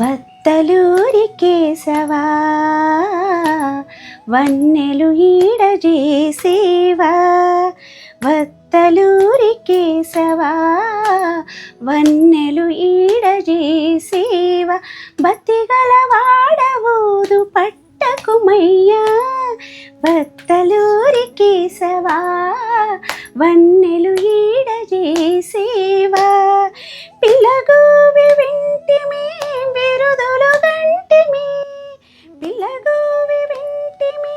బత్తలూరి కేశవా వన్నెలు ఈడజేసేవా, బత్తలూరి కేశవా వన్నెలు ఈడజేసేవా, బతిగల వాడవోదు పట్టకుమయ్యా, బత్తలూరి కేశవా వన్నెలు ఈడజేసేవా, పిల్లగోవి వింటిమి బిరుదులు గంటిమి, పిల్లగోవి వింటిమి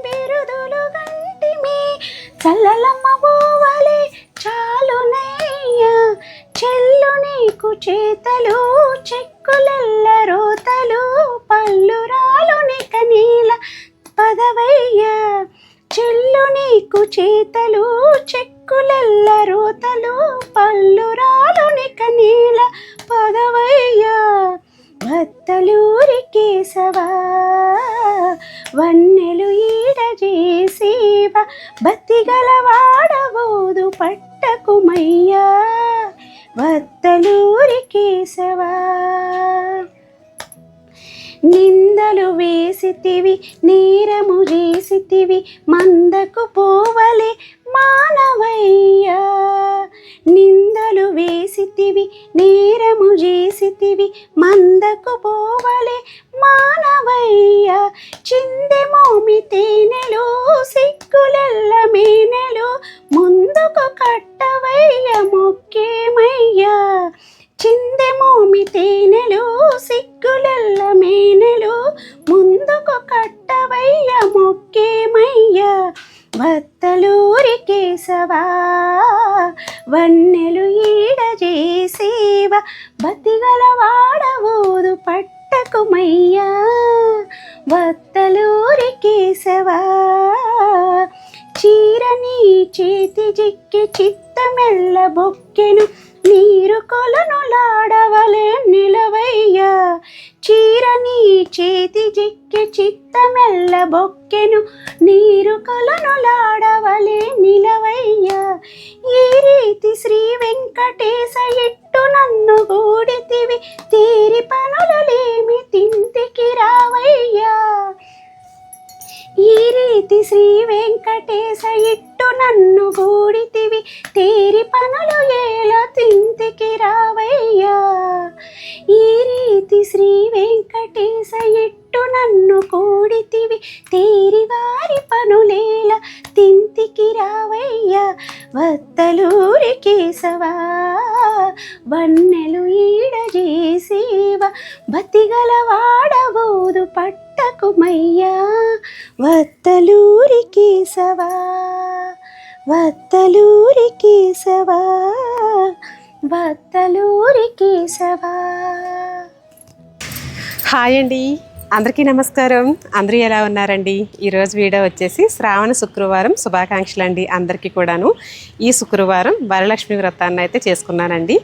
బిరుదులు గంటిమి, చల్లలమ్మ బోవలే చాలునయ్యా, చెల్లు నీకు చేతలు చెక్కులెల్ల రోతలు, పళ్ళు రాలు నిక నీల పదవయ్యా, చెల్లు నీకు చేతలు చెక్కులెల్ల రోతలు, పళ్ళు రాలు నిక నీల పదవయ్యా, బత్తలూరి కేశవా వన్నెలు ఈడజేసేవా, బతిగల వాడవోదు పట్టకుమయ్యా, బత్తలూరి కేశవా. నిందలు వేసితివి నేరము చేసితివి, మందకు పోవలే మానవయ్యా, నిందలు వేసితివి నేరము చేసితివి, మందకు పోవలే మానవయ్యా, చిందె మోమి తేనెలు సిగ్గులెల్ల మేనెలు, ముందుకు కట్టవయ్య మొక్కేమయ్యా, చిందె మోమి తేనెలు సిగ్గులెల్ల మేనెలు, ముందుకు కట్టవయ్య మొక్కేమయ్యా, బత్తలూరి కేశవా వన్నెలు ఈడజేసేవా, బతిగల వాడవోదు పట్టకుమయ్యా, బత్తలూరి కేశవా. చీరని చేతి జిక్కి చిత్తమెల్ల బొక్కెను, నీరు కొలనులాడవలే నిలవయ్యా, చీరని చేతి జిక్కి చిత్తమెల్ల బొక్కెను, నీరు కొలనులాడవలే నిలవయ్యా, ఈ రీతి శ్రీ వెంకటేశ ఎట్టు నన్ను గూడితివి, తీరి పనులలేమి తింతికి రావయ్యా, ఈ రీతి శ్రీ వెంకటేశ ఎట్టు నన్ను గూడితివి, తేరి పనులు ఏలో తింతికి రావయ్యా, ఈ రీతి శ్రీ వెంకటేశ ఎట్టు నన్ను కూడితివి, తేరి వారి పనులేల తింతికి రావయ్యా, బత్తలూరి కేశవా వన్నెలు ఈడజేసేవా, బతిగల వాడవోదు పట్టకుమయ్యా, బత్తలూరి కేశవా, బత్తలూరి కేశవా, బత్తలూరి కేశవా. హాయ్ అండి, అందరికీ నమస్కారం. అందరూ ఎలా ఉన్నారండి? ఈరోజు వీడియో వచ్చేసి శ్రావణ శుక్రవారం శుభాకాంక్షలు అండి అందరికీ కూడాను. ఈ శుక్రవారం వరలక్ష్మి వ్రతాన్ని అయితే చేసుకున్నానండి.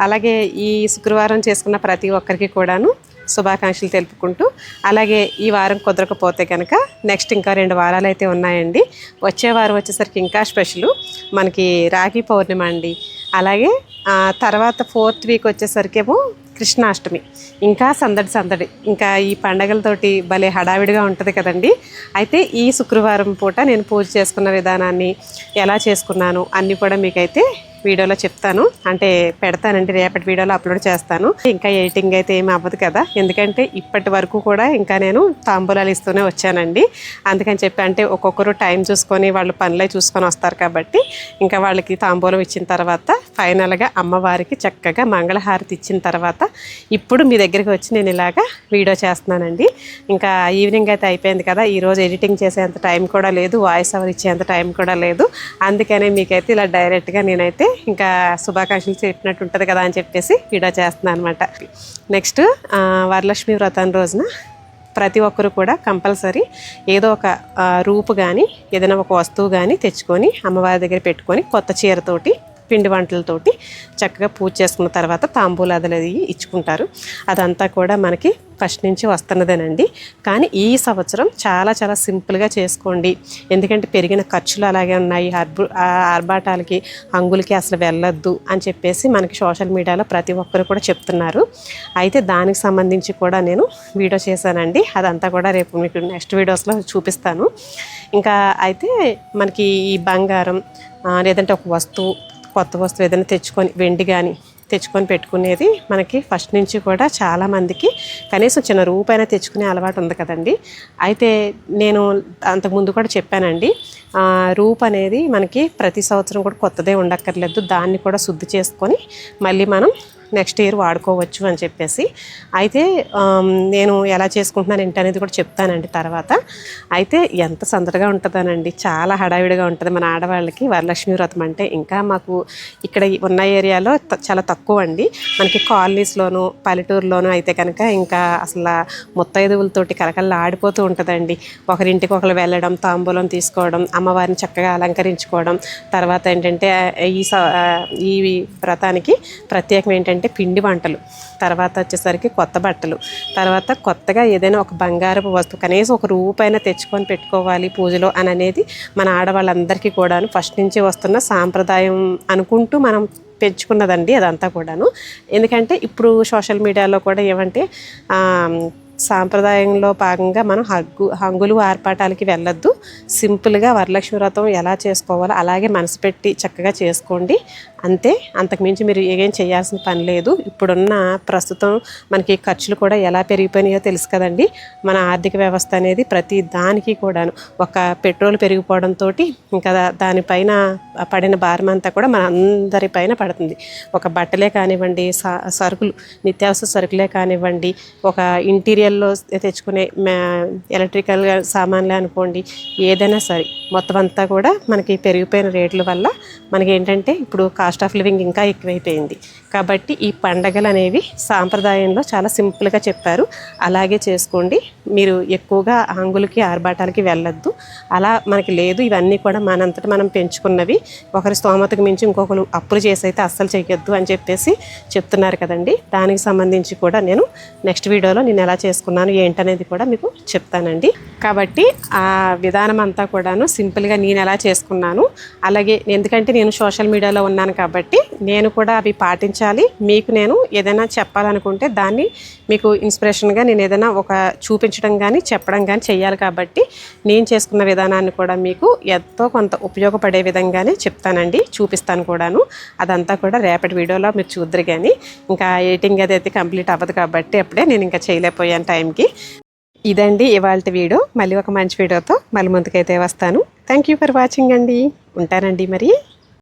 అలాగే ఈ శుక్రవారం చేసుకున్న ప్రతి ఒక్కరికి కూడాను శుభాకాంక్షలు తెలుపుకుంటూ, అలాగే ఈ వారం కుదరకపోతే కనుక నెక్స్ట్ ఇంకా 2 వారాలు అయితే ఉన్నాయండి. వచ్చే వారం వచ్చేసరికి ఇంకా స్పెషల్ మనకి రాఖీ పౌర్ణిమ అండి. అలాగే తర్వాత 4th వీక్ వచ్చేసరికేమో కృష్ణాష్టమి. ఇంకా సందడి, ఇంకా ఈ పండగలతోటి భలే హడావిడిగా ఉంటుంది కదండి. అయితే ఈ శుక్రవారం పూట నేను పూజ చేసుకున్న విధానాన్ని ఎలా చేసుకున్నాను అన్నీ కూడా మీకైతే వీడియోలో చెప్తాను, అంటే పెడతానండి, రేపటి వీడియోలో అప్లోడ్ చేస్తాను. ఇంకా ఎడిటింగ్ అయితే ఏమి అవ్వదు కదా, ఎందుకంటే ఇప్పటి వరకు కూడా ఇంకా నేను తాంబూలాలు ఇస్తూనే వచ్చానండి. అందుకని చెప్పి అంటే ఒక్కొక్కరు టైం చూసుకొని వాళ్ళు పనులే చూసుకొని వస్తారు కాబట్టి ఇంకా వాళ్ళకి తాంబూలం ఇచ్చిన తర్వాత ఫైనల్గా అమ్మవారికి చక్కగా మంగళహారతి ఇచ్చిన తర్వాత ఇప్పుడు మీ దగ్గరికి వచ్చి నేను ఇలాగా వీడియో చేస్తున్నానండి. ఇంకా ఈవినింగ్ అయితే అయిపోయింది కదా, ఈరోజు ఎడిటింగ్ చేసేంత టైం కూడా లేదు, వాయిస్ ఓవర్ ఇచ్చేంత టైం కూడా లేదు. అందుకనే మీకైతే ఇలా డైరెక్ట్గా నేనైతే ఇంకా శుభాకాంక్షలు చెప్పినట్టు ఉంటుంది కదా అని చెప్పేసి వీడియో చేస్తున్నాను అనమాట. నెక్స్ట్ వరలక్ష్మి వ్రతం రోజున ప్రతి ఒక్కరు కూడా కంపల్సరీ ఏదో ఒక రూపు కానీ ఏదైనా ఒక వస్తువు కానీ తెచ్చుకొని అమ్మవారి దగ్గర పెట్టుకొని కొత్త చీరతోటి పిండి వంటలతోటి చక్కగా పూజ చేసుకున్న తర్వాత తాంబూలాదులు అది ఇచ్చుకుంటారు. అదంతా కూడా మనకి ఫస్ట్ నుంచి వస్తున్నదేనండి. కానీ ఈ సంవత్సరం చాలా చాలా సింపుల్గా చేసుకోండి. ఎందుకంటే పెరిగిన ఖర్చులు అలాగే ఉన్నాయి. ఆర్భాటాలకి హంగులకి అసలు వెళ్ళొద్దు అని చెప్పేసి మనకి సోషల్ మీడియాలో ప్రతి ఒక్కరు కూడా చెప్తున్నారు. అయితే దానికి సంబంధించి కూడా నేను వీడియో చేశానండి. అదంతా కూడా రేపు మీకు నెక్స్ట్ వీడియోస్లో చూపిస్తాను. ఇంకా అయితే మనకి ఈ బంగారం లేదంటే ఒక వస్తువు, కొత్త వస్తువు ఏదైనా తెచ్చుకొని, వెండి కానీ తెచ్చుకొని పెట్టుకునేది మనకి ఫస్ట్ నుంచి కూడా చాలామందికి కనీసం చిన్న రూపాయినా తెచ్చుకునే అలవాటు ఉంది కదండి. అయితే నేను అంతకుముందు కూడా చెప్పానండి, రూప్ అనేది మనకి ప్రతి సంవత్సరం కూడా కొత్తదే ఉండక్కర్లేదు, దాన్ని కూడా శుద్ధి చేసుకొని మళ్ళీ మనం నెక్స్ట్ ఇయర్ వాడుకోవచ్చు అని చెప్పేసి. అయితే నేను ఎలా చేసుకుంటున్నాను ఏంటి అనేది కూడా చెప్తానండి తర్వాత. అయితే ఎంత సందడిగా ఉంటుందోనండి, చాలా హడావిడిగా ఉంటుంది మన ఆడవాళ్ళకి వరలక్ష్మి వ్రతం అంటే. ఇంకా మాకు ఇక్కడ ఉన్న ఏరియాలో చాలా తక్కువ అండి. మనకి కాలనీస్లోను పల్లెటూరులోనూ అయితే కనుక ఇంకా అసలు ముత్తైదువులతోటి కలకల్లా ఆడిపోతూ ఉంటుందండి. ఒకరింటికి ఒకరు వెళ్ళడం, తాంబూలం తీసుకోవడం, అమ్మవారిని చక్కగా అలంకరించుకోవడం. తర్వాత ఏంటంటే ఈ వ్రతానికి ప్రత్యేకం ఏంటంటే పిండి వంటలు, తర్వాత వచ్చేసరికి కొత్త బట్టలు, తర్వాత కొత్తగా ఏదైనా ఒక బంగారపు వస్తువు కనీసం ఒక రూపాయినా తెచ్చుకొని పెట్టుకోవాలి పూజలో అని అనేది మన ఆడవాళ్ళందరికీ కూడాను ఫస్ట్ నుంచి వస్తున్న సాంప్రదాయం అనుకుంటూ మనం పెంచుకున్నదండి అదంతా కూడాను. ఎందుకంటే ఇప్పుడు సోషల్ మీడియాలో కూడా ఏమంటే సాంప్రదాయంలో భాగంగా మనం హంగులు ఆర్పాటాలకి వెళ్ళొద్దు, సింపుల్గా వరలక్ష్మి వ్రతం ఎలా చేసుకోవాలో అలాగే మనసు పెట్టి చక్కగా చేసుకోండి అంతే. అంతకుమించి మీరు ఏం చేయాల్సిన పని లేదు. ఇప్పుడున్న ప్రస్తుతం మనకి ఖర్చులు కూడా ఎలా పెరిగిపోయినాయో తెలుసు కదండి. మన ఆర్థిక వ్యవస్థ అనేది ప్రతి దానికి కూడాను ఒక పెట్రోల్ పెరిగిపోవడంతో ఇంకా దానిపైన పడిన భారం అంతా కూడా మన అందరిపైన పడుతుంది. ఒక బట్టలే కానివ్వండి, సరుకులు, నిత్యావసర సరుకులే కానివ్వండి, ఒక ఇంటీరియర్లో తెచ్చుకునే ఎలక్ట్రికల్ సామాన్లే అనుకోండి, ఏదైనా సరే మొత్తం అంతా కూడా మనకి పెరిగిపోయిన రేట్ల వల్ల మనకి ఏంటంటే ఇప్పుడు కాస్ట్ ఆఫ్ లివింగ్ ఇంకా ఎక్కువైపోయింది. కాబట్టి ఈ పండగలు అనేవి సాంప్రదాయంలో చాలా సింపుల్గా చెప్పారు, అలాగే చేసుకోండి. మీరు ఎక్కువగా హంగులకి ఆర్భాటాలకి వెళ్ళొద్దు. అలా మనకి లేదు, ఇవన్నీ కూడా మనంతట మనం పెంచుకున్నవి. ఒకరి స్తోమతకు మించి ఇంకొకరు అప్పులు చేసి అయితే అస్సలు చేయొద్దు అని చెప్పేసి చెప్తున్నారు కదండి. దానికి సంబంధించి కూడా నేను నెక్స్ట్ వీడియోలో నేను ఎలా చేసుకున్నాను ఏంటనేది కూడా మీకు చెప్తానండి. కాబట్టి ఆ విధానం అంతా కూడాను సింపుల్గా నేను ఎలా చేసుకున్నాను, అలాగే ఎందుకంటే నేను సోషల్ మీడియాలో ఉన్నాను కాబట్టి నేను కూడా అవి పాటించాలి. మీకు నేను ఏదైనా చెప్పాలనుకుంటే దాన్ని మీకు ఇన్స్పిరేషన్గా నేను ఏదైనా ఒక చూపించడం కానీ చెప్పడం కానీ చేయాలి. కాబట్టి నేను చేసుకున్న విధానాన్ని కూడా మీకు ఎంతో కొంత ఉపయోగపడే విధంగానే చెప్తానండి, చూపిస్తాను కూడాను. అదంతా కూడా రేపటి వీడియోలో మీరు చూద్దరు. కానీ ఇంకా ఎడిటింగ్ అదైతే కంప్లీట్ అవ్వదు కాబట్టి అప్పుడే నేను ఇంకా చేయలేకపోయాను టైంకి. ఇదండి ఇవాళ వీడియో. మళ్ళీ ఒక మంచి వీడియోతో మళ్ళీ ముందుకైతే వస్తాను. థ్యాంక్ యూ ఫర్ వాచింగ్ అండి. ఉంటానండి మరి.